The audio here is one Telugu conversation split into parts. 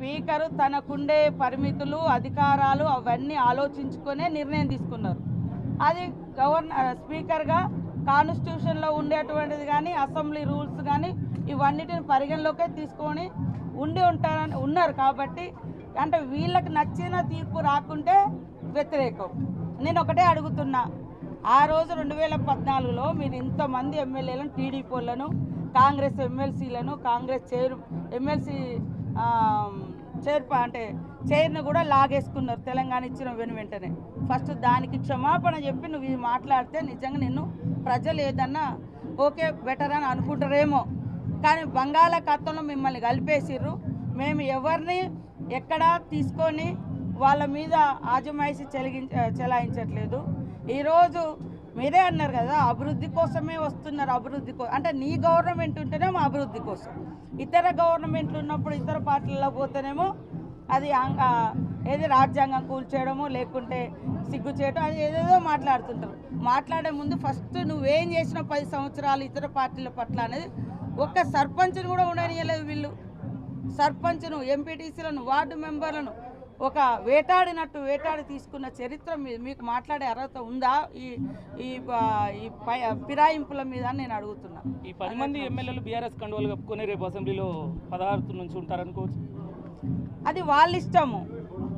స్పీకరు తనకుండే పరిమితులు అధికారాలు అవన్నీ ఆలోచించుకునే నిర్ణయం తీసుకున్నారు. అది స్పీకర్గా కాన్స్టిట్యూషన్లో ఉండేటువంటిది కానీ అసెంబ్లీ రూల్స్ కానీ ఇవన్నిటిని పరిగణలోకే తీసుకొని ఉన్నారు. కాబట్టి అంటే వీళ్ళకి నచ్చిన తీర్పు రాకుంటే వ్యతిరేకం. నేను ఒకటే అడుగుతున్నా, ఆ రోజు 2014లో మీరు ఇంతమంది ఎమ్మెల్యేలను టీడీపీ వాళ్ళను కాంగ్రెస్ ఎమ్మెల్సీలను కాంగ్రెస్ ఎమ్మెల్సీ చైర్ను కూడా లాగేసుకున్నారు తెలంగాణ ఇచ్చిన వెంటనే. ఫస్ట్ దానికి క్షమాపణ చెప్పి నువ్వు ఇది మాట్లాడితే నిజంగా నిన్ను ప్రజలు ఏదన్నా ఓకే బెటర్ అని అనుకుంటారేమో. కానీ బంగాళాఖాతంలో మిమ్మల్ని కలిపేసిర్రు. మేము ఎవరిని ఎక్కడా తీసుకొని వాళ్ళ మీద ఆజమాయిషి చెలాయించట్లేదు. ఈరోజు మీరే అన్నారు కదా అభివృద్ధి కోసమే వస్తున్నారు. అంటే నీ గవర్నమెంట్ ఉంటేనేమో అభివృద్ధి కోసం, ఇతర గవర్నమెంట్లు ఉన్నప్పుడు ఇతర పార్టీలలో పోతేనేమో అది ఏది రాజ్యాంగం కూల్చేయడము లేకుంటే సిగ్గు చేయడం అది ఏదేదో మాట్లాడుతుంటారు. మాట్లాడే ముందు ఫస్ట్ నువ్వేం చేసిన 10 సంవత్సరాలు ఇతర పార్టీల పట్ల అనేది ఒక్క సర్పంచ్ను కూడా ఉండనియలేదు వీళ్ళు. సర్పంచ్ను, ఎంపీటీసీలను, వార్డు మెంబర్లను ఒక వేటాడి తీసుకున్న చరిత్ర మీకు మాట్లాడే అర్హత ఉందా ఈ ఫిరాయింపుల మీద అని నేను అడుగుతున్నా. ఈ 10 మంది ఎమ్మెల్యేలు బీఆర్ఎస్ కండువాలు కప్పుకొని రేపు అసెంబ్లీలో 16 నుంచి ఉంటారనుకోవచ్చు. అది వాళ్ళ ఇష్టము.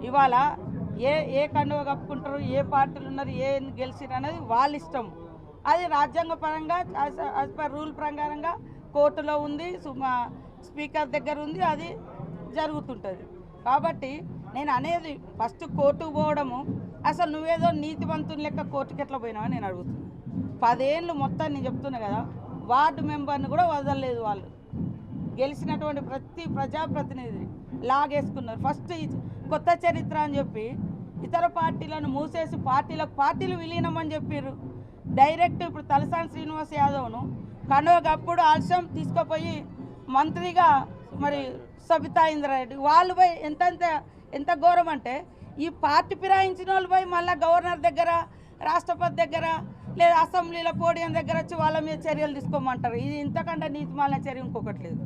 ఇవాళ ఏ కండువ కప్పుకుంటారు, ఏ పార్టీలు ఉన్నారు, ఏ గెలిచిరు అనేది వాళ్ళ ఇష్టము. అది రాజ్యాంగ పరంగా యాజ్ పర్ రూల్ ప్రకారంగా కోర్టులో ఉంది, స్పీకర్ దగ్గర ఉంది, అది జరుగుతుంటుంది. కాబట్టి నేను అనేది ఫస్ట్ కోర్టుకు పోవడము, అసలు నువ్వేదో నీతివంతుని లెక్క కోర్టుకి ఎట్లా పోయినావని నేను అడుగుతున్నాను. 10 ఏళ్ళు మొత్తం నేను చెప్తున్నా కదా, వార్డు మెంబర్ని కూడా వదలలేదు వాళ్ళు. గెలిచినటువంటి ప్రతి ప్రజాప్రతినిధిని లాగేసుకున్నారు. ఫస్ట్ కొత్త చరిత్ర అని చెప్పి ఇతర పార్టీలను మూసేసి పార్టీలు విలీనమని చెప్పారు. డైరెక్ట్ ఇప్పుడు తలసాని శ్రీనివాస్ యాదవ్ను కనుగప్పుడు ఆలస్యం తీసుకుపోయి మంత్రిగా మరి సబితా ఇంద్రారెడ్డి వాళ్ళు పోయి ఎంత ఘోరం అంటే ఈ పార్టీ ఫిరాయించిన వాళ్ళు పోయి మళ్ళీ గవర్నర్ దగ్గర, రాష్ట్రపతి దగ్గర లేదా అసెంబ్లీలో పోడియం దగ్గర వచ్చి వాళ్ళ మీద చర్యలు తీసుకోమంటారు. ఇది ఇంతకంటే నీతిమాలిన చర్య ఇంకొకటి లేదు.